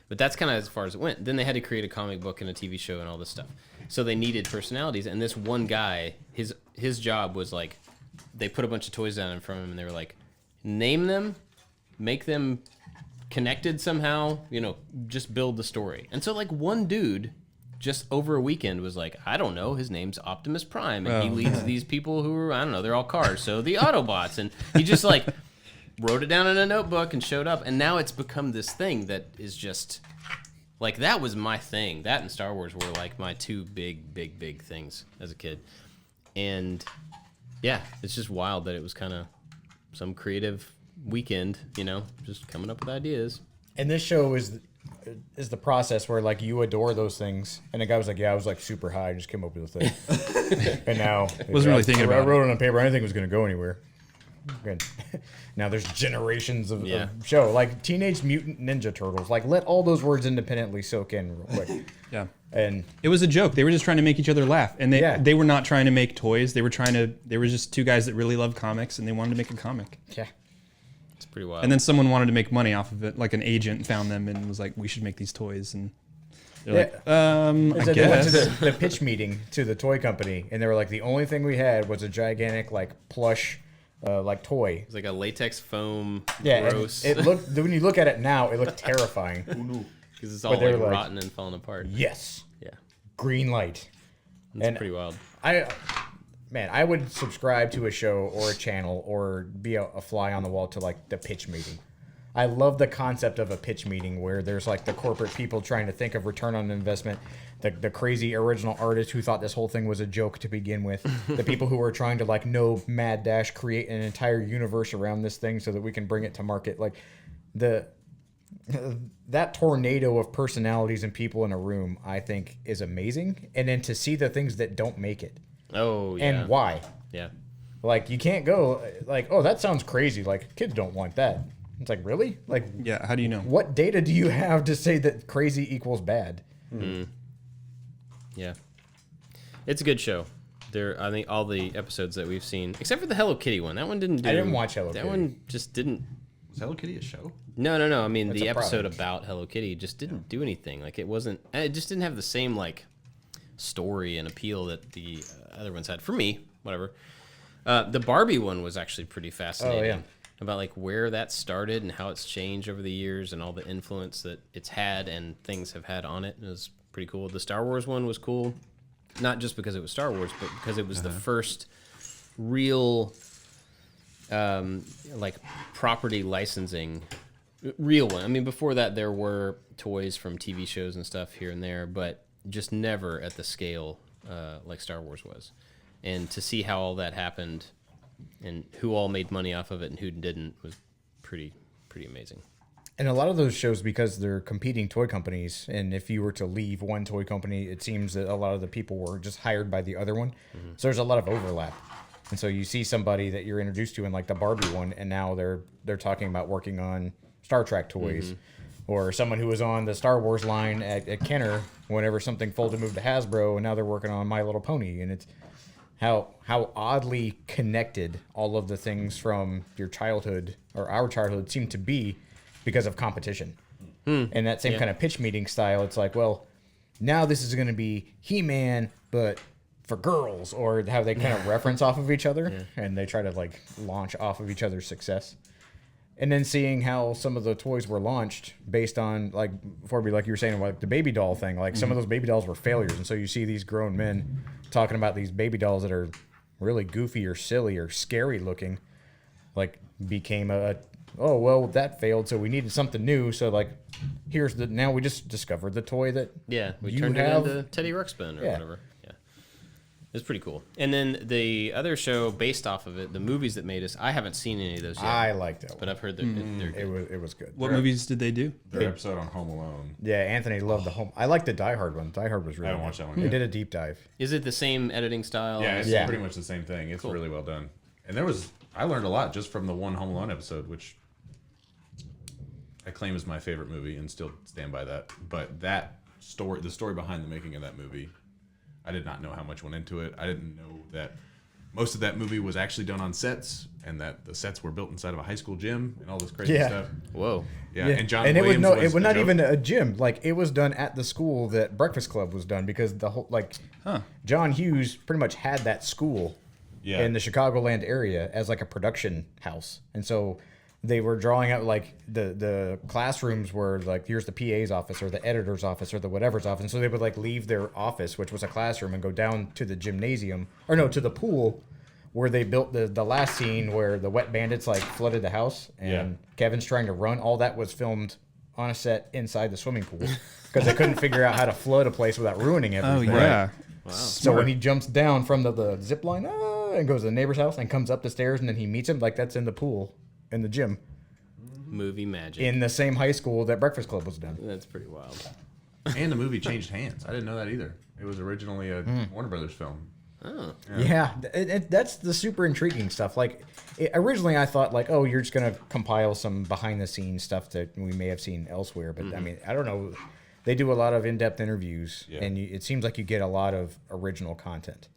But that's kind of as far as it went. Then they had to create a comic book and a TV show and all this stuff. So they needed personalities, and this one guy, his job was like, they put a bunch of toys down in front of him, and they were like, name them, make them connected somehow, just build the story. And so like one dude just over a weekend was like, I don't know, his name's Optimus Prime, and he leads these people who are, I don't know, they're all cars, so the Autobots. And he just like wrote it down in a notebook and showed up, and now it's become this thing that is just like, that was my thing. That and Star Wars were like my two big things as a kid. And yeah, it's just wild that it was kind of some creative weekend, just coming up with ideas. And this show is the process where like you adore those things, and the guy was like, yeah, I was like super high, I just came up with a thing. And now wasn't really thinking about it. I wrote it on paper. I didn't think it was going to go anywhere. Good. Now there's generations of show, like Teenage Mutant Ninja Turtles. Like, let all those words independently soak in real quick. Yeah. And it was a joke. They were just trying to make each other laugh, and they were not trying to make toys. They were just two guys that really loved comics, and they wanted to make a comic. Yeah. It's pretty wild. And then someone wanted to make money off of it, like an agent found them and was like, we should make these toys. And They're like, I They went to guess. the pitch meeting to the toy company, and they were like, the only thing we had was a gigantic like plush, like toy. It's like a latex foam. Yeah, and Gross. it looked. When you look at it now, it looked terrifying. Because it's all they like were like- rotten and falling apart. Yes, Yeah, green light. that's And pretty wild. I would subscribe to a show or a channel or be a fly on the wall to like the pitch meeting. I love the concept of a pitch meeting where there's like the corporate people trying to think of return on investment, the crazy original artist who thought this whole thing was a joke to begin with, the people who are trying to like mad dash create an entire universe around this thing so that we can bring it to market. Like that tornado of personalities and people in a room, I think, is amazing. And then to see the things that don't make it Oh, yeah. and why. Yeah. Like, you can't go like, oh, that sounds crazy. Like, kids don't want that. It's like, really? Like, Yeah, how do you know? what data do you have to say that crazy equals bad? Yeah. It's a good show. I think all the episodes that we've seen, except for the Hello Kitty one, that one didn't do. I didn't watch Hello That Kitty. one just didn't. Is Hello Kitty a show? No. I mean, It's the a episode product. about Hello Kitty just didn't do anything. Like, it wasn't. It just didn't have the same like story and appeal that the other ones had. For me, whatever. The Barbie one was actually pretty fascinating. Oh, yeah. About like where that started and how it's changed over the years and all the influence that it's had and things have had on it. It was pretty cool. The Star Wars one was cool, not just because it was Star Wars, but because it was the first real like property licensing real one. I mean, before that there were toys from TV shows and stuff here and there, but just never at the scale like Star Wars was. And to see how all that happened and who all made money off of it and who didn't was pretty amazing. And a lot of those shows, because they're competing toy companies, and if you were to leave one toy company, it seems that a lot of the people were just hired by the other one. So there's a lot of overlap. And so you see somebody that you're introduced to in like the Barbie one, and now they're talking about working on Star Trek toys. Or someone who was on the Star Wars line at Kenner whenever something folded moved to Hasbro, and now they're working on My Little Pony. And it's how oddly connected all of the things from your childhood or our childhood seem to be because of competition. And that same kind of pitch meeting style, it's like, well, now this is going to be He-Man, but for girls, or how they kind of reference off of each other and they try to like launch off of each other's success. And then seeing how some of the toys were launched based on, like, Forby, like you were saying, like the baby doll thing, like some of those baby dolls were failures. And so you see these grown men talking about these baby dolls that are really goofy or silly or scary looking, like became oh, well, that failed, so we needed something new. So, like, now we just discovered the toy that We you turned have. it into Teddy Ruxpin or Yeah. whatever. Yeah. It's pretty cool. And then the other show based off of it, the movies that made us, I haven't seen any of those yet. I liked that but one. I've heard that they're good. It was good. What movies did they do? Their episode on Home Alone. Yeah, Anthony loved the home. I liked the Die Hard one. Die Hard was really I haven't good. watched that one They yet. did a deep dive. Is it the same editing style? Yeah, it's Yeah. pretty much the same thing. It's really well done. And I learned a lot just from the one Home Alone episode, which I claim is my favorite movie and still stand by that. But the story behind the making of that movie, I did not know how much went into it. I didn't know that most of that movie was actually done on sets, and that the sets were built inside of a high school gym and all this crazy Yeah. stuff. Whoa. Yeah, and John and Williams it was a not joke. even a gym. Like, it was done at the school that Breakfast Club was done, because the whole John Hughes pretty much had that school in the Chicagoland area as like a production house, and so they were drawing out like the classrooms were like, here's the PA's office or the editor's office or the whatever's office, and so they would like leave their office, which was a classroom, and go down to the gymnasium, or no, to the pool, where they built the last scene where the wet bandits like flooded the house and Kevin's trying to run. All that was filmed on a set inside the swimming pool because they couldn't figure out how to flood a place without ruining Oh, everything. yeah. Wow. So when he jumps down from the zip line and goes to the neighbor's house and comes up the stairs, and then he meets him, like, that's in the pool in the gym Movie magic. in the same high school that Breakfast Club was done. That's pretty wild. And the movie changed hands. I didn't know that either. It was originally a Warner Brothers film. Oh. Yeah, that's the super intriguing stuff. Like, originally I thought, like, oh, you're just going to compile some behind-the-scenes stuff that we may have seen elsewhere. But, I mean, I don't know. They do a lot of in-depth interviews, and it seems like you get a lot of original content.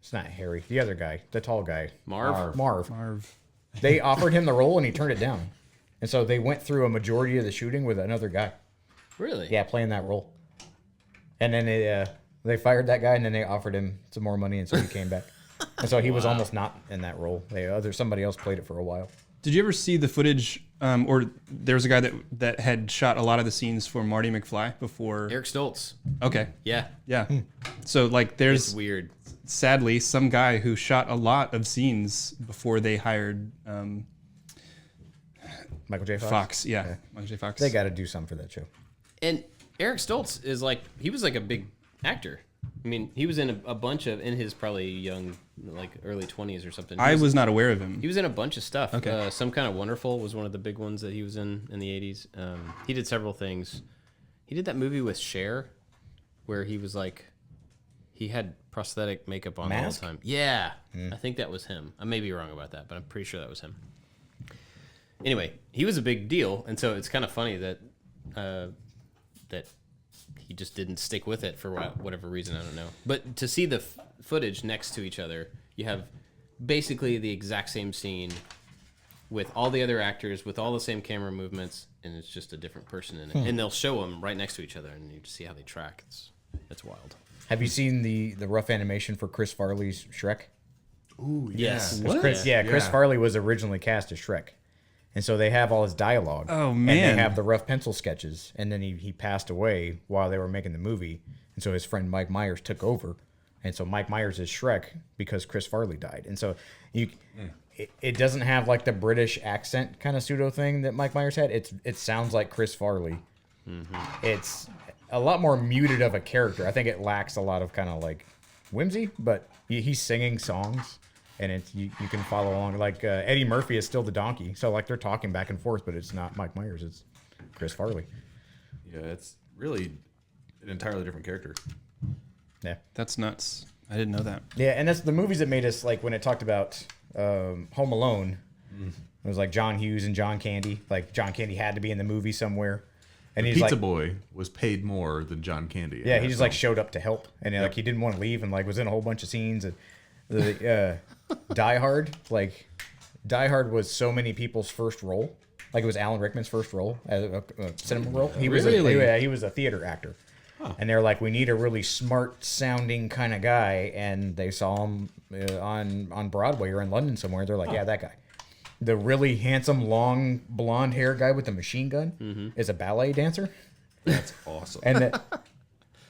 It's not Harry, the other guy, the tall guy. Marv? Marv. Marv. They offered him the role, and he turned it down. And so they went through a majority of the shooting with another guy. Really? Yeah, playing that role. And then they fired that guy, and then they offered him some more money, and so he came back. And so he was almost not in that role. Somebody else played it for a while. Did you ever see the footage, or there was a guy that had shot a lot of the scenes for Marty McFly before? Eric Stoltz. Okay. Yeah. Yeah. So like there's It's weird. sadly some guy who shot a lot of scenes before they hired Michael J. Fox. Yeah. Michael J. Fox. They got to do something for that show. And Eric Stoltz is like, he was like a big actor. I mean, he was in a bunch of, in his probably young, like early 20s or something. I was not aware of him. He was in a bunch of stuff. Okay. Some Kind of Wonderful was one of the big ones that he was in the 80s. He did several things. He did that movie with Cher where he was like, he had prosthetic makeup on all the time. Yeah. I think that was him. I may be wrong about that, but I'm pretty sure that was him. Anyway, he was a big deal. And so it's kind of funny that that he just didn't stick with it for whatever reason, I don't know. But to see the footage next to each other, you have basically the exact same scene with all the other actors, with all the same camera movements, and it's just a different person in it. And they'll show them right next to each other, and you just see how they track. It's wild. Have you seen the rough animation for Chris Farley's Shrek? Ooh, Yes. Chris Farley was originally cast as Shrek. And so they have all his dialogue. Oh, And man. they have the rough pencil sketches. And then he passed away while they were making the movie. And so his friend Mike Myers took over. And so Mike Myers is Shrek because Chris Farley died. And so it doesn't have like the British accent kind of pseudo thing that Mike Myers had. It sounds like Chris Farley. Mm-hmm. It's a lot more muted of a character. I think it lacks a lot of kind of like whimsy, but he's singing songs. And it's you can follow along. Like Eddie Murphy is still the donkey, so like they're talking back and forth, but it's not Mike Myers; it's Chris Farley. Yeah, it's really an entirely different character. Yeah, That's nuts. I didn't know that. yeah, and that's the movies that made us like when it talked about Home Alone. It was like John Hughes and John Candy. Like John Candy had to be in the movie somewhere, and he's Pizza like, Boy was paid more than John Candy. yeah, he just like showed up to help, and like he didn't want to leave, and like was in a whole bunch of scenes. And the Die Hard, like Die Hard was so many people's first role. Like it was Alan Rickman's first role as a cinema role. He was he was a theater actor, and they're like, we need a really smart sounding kind of guy, and they saw him on Broadway or in London somewhere. They're like, yeah, that guy. The really handsome, long, blonde hair guy with the machine gun is a ballet dancer. That's awesome. And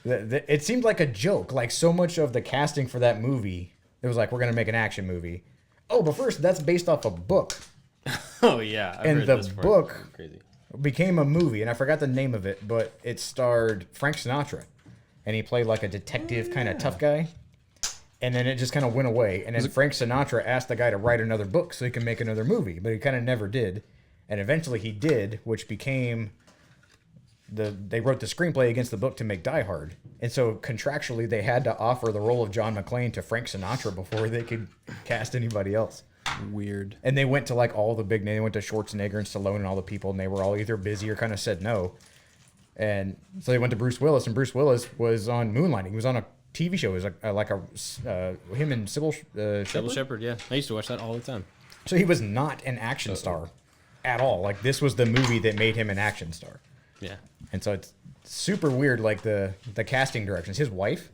it seemed like a joke. Like so much of the casting for that movie, it was like, we're going to make an action movie. Oh, but first, that's based off a book. Oh, yeah. I've And heard the this before. book Crazy. became a movie, and I forgot the name of it, but it starred Frank Sinatra. And he played like a detective kind of tough guy. And then it just kind of went away. And then Frank Sinatra asked the guy to write another book so he can make another movie, but he kind of never did. And eventually he did, which became they wrote the screenplay against the book to make Die Hard. And so contractually they had to offer the role of John McClane to Frank Sinatra before they could cast anybody else. Weird. And they went to like all the big names. They went to Schwarzenegger and Stallone and all the people, and they were all either busy or kind of said no. And so they went to Bruce Willis, and Bruce Willis was on Moonlighting. He was on a TV show. It was him and Sybil Sybil Shepherd, yeah. I used to watch that all the time. So he was not an action star at all. Like this was the movie that made him an action star. Yeah. And so it's super weird, like the casting directions. His wife,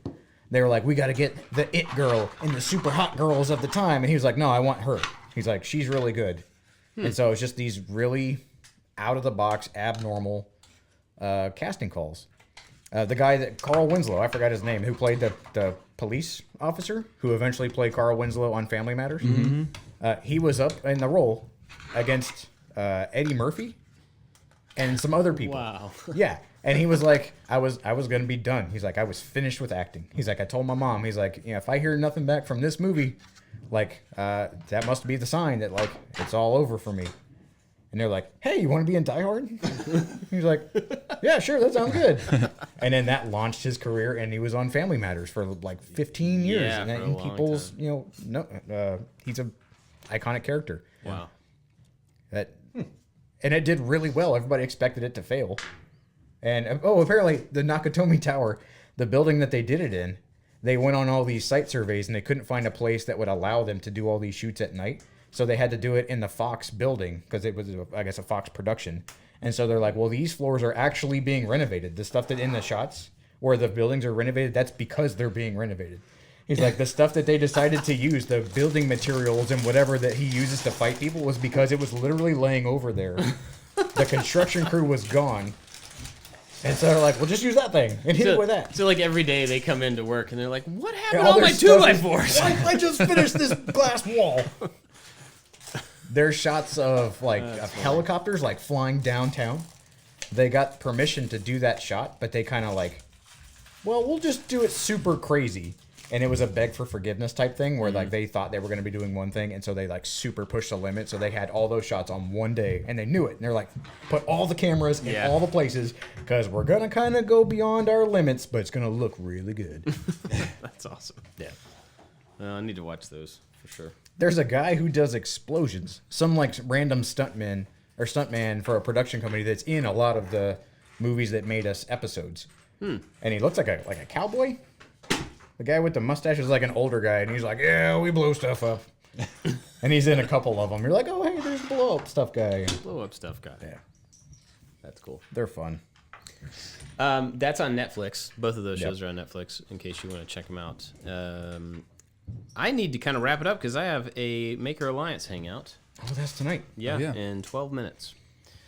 they were like, we got to get the it girl and the super hot girls of the time. And he was like, no, I want her. He's like, she's really good. And so it's just these really out of the box, abnormal casting calls. The guy that Carl Winslow, I forgot his name, who played the police officer, who eventually played Carl Winslow on Family Matters. He was up in the role against Eddie Murphy and some other people. Wow. Yeah. And he was like, I was going to be done. He's like, I was finished with acting. He's like, I told my mom, he's like, if I hear nothing back from this movie, like, that must be the sign that, like, it's all over for me. And they're like, hey, you want to be in Die Hard? He's like, yeah, sure, that sounds good. And then that launched his career, and he was on Family Matters for like 15 years. Yeah, and for a then long people's, time. He's a iconic character. Wow. And it did really well. Everybody expected it to fail. And apparently the Nakatomi Tower, the building that they did it in, they went on all these site surveys and they couldn't find a place that would allow them to do all these shoots at night. So they had to do it in the Fox building because it was, I guess, a Fox production. And so they're like, well, these floors are actually being renovated. The stuff that in the shots where the buildings are renovated, that's because they're being renovated. He's like, the stuff that they decided to use, the building materials and whatever that he uses to fight people, was because it was literally laying over there. The construction crew was gone. And so they're like, well, just use that thing and hit it with that. So like every day they come into work and they're like, what happened Yeah, to all their my stuff 2x4s? I just finished this glass wall. There's shots of like of helicopters like flying downtown. They got permission to do that shot, but they kind of like, well, we'll just do it super crazy. And it was a beg for forgiveness type thing where like they thought they were going to be doing one thing, and so they like super pushed the limit. So they had all those shots on one day, and they knew it. And they're like, put all the cameras in all the places because we're gonna kind of go beyond our limits, but it's gonna look really good. That's awesome. Yeah. I need to watch those for sure. There's a guy who does explosions, some like random stuntman for a production company that's in a lot of the movies that made us episodes. And he looks like a cowboy. The guy with the mustache is like an older guy, and he's like, yeah, we blow stuff up. And he's in a couple of them. You're like, oh, hey, there's the blow up stuff guy. Blow up stuff guy. Yeah, That's cool. they're fun. That's on Netflix. Both of those shows are on Netflix in case you want to check them out. I need to kind of wrap it up because I have a Maker Alliance hangout. Oh, that's tonight. Yeah, in 12 minutes.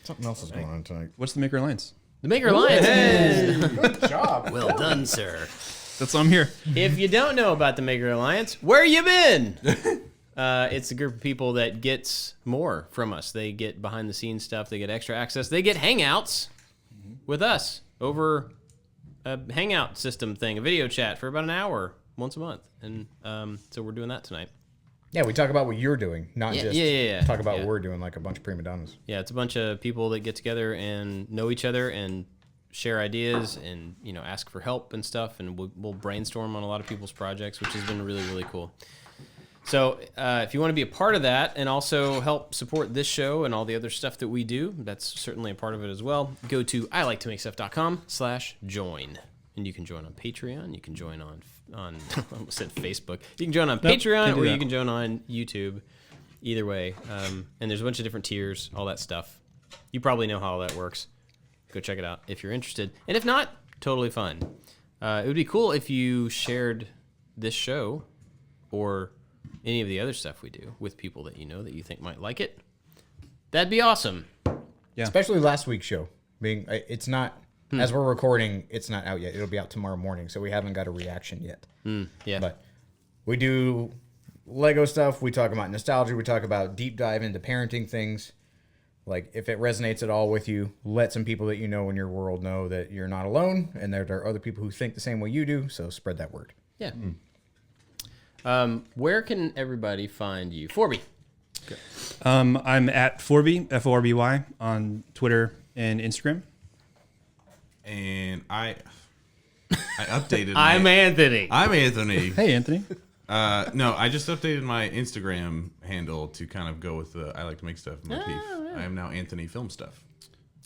Something else is going on tonight. What's the Maker Alliance? The Maker Alliance is... Good job. Well done, sir. That's why I'm here. If you don't know about the Maker Alliance, where you been? It's a group of people that gets more from us. They get behind-the-scenes stuff. They get extra access. They get hangouts with us over a hangout system thing, a video chat for about an hour once a month. And so we're doing that tonight. Yeah, we talk about what you're doing, not just talk about what we're doing like a bunch of prima donnas. Yeah, it's a bunch of people that get together and know each other and share ideas and, you know, ask for help and stuff. And we'll brainstorm on a lot of people's projects, which has been really, really cool. So if you want to be a part of that and also help support this show and all the other stuff that we do, that's certainly a part of it as well. Go to ILikeToMakeStuff.com/join. And you can join on Patreon. You can join on I almost said Facebook. You can join on Patreon or you can join on YouTube. Either way. And there's a bunch of different tiers, all that stuff. You probably know how all that works. Go check it out if you're interested. And if not, totally fun. It would be cool if you shared this show or any of the other stuff we do with people that you know that you think might like it. That'd be awesome. Yeah. Especially last week's show. It's not, as we're recording, it's not out yet. It'll be out tomorrow morning, so we haven't got a reaction yet. Yeah. But we do Lego stuff. We talk about nostalgia. We talk about deep dive into parenting things. Like, if it resonates at all with you, let some people that you know in your world know that you're not alone, and there are other people who think the same way you do, so spread that word. Yeah. Where can everybody find you? Forby. I'm at Forby, Forby, on Twitter and Instagram. And I updated. I'm Anthony. I'm Anthony. Hey, Anthony. No, I just updated my Instagram handle to kind of go with the I like to make stuff motif. yeah. I am now Anthony Film Stuff.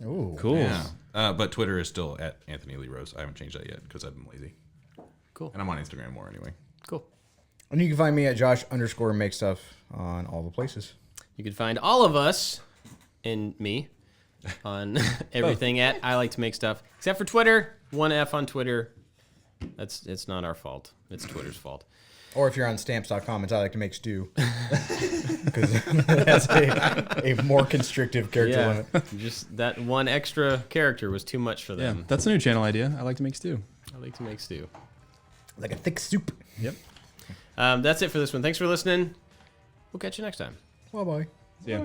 Ooh. Cool. Yeah. But Twitter is still at Anthony Lee Rose. I haven't changed that yet because I've been lazy. Cool. And I'm on Instagram more anyway. Cool. And you can find me at Josh_MakesStuff on all the places. You can find all of us and me on everything at I Like to Make Stuff, except for Twitter. 1F on Twitter. It's not our fault. It's Twitter's fault. Or if you're on stamps.com, it's I like to make stew. Because that's a more constrictive character limit. Just that one extra character was too much for Yeah, them. that's a new channel idea. I like to make stew. I like to make stew. Like a thick soup. Yep. That's it for this one. Thanks for listening. We'll catch you next time. Bye-bye. Yeah.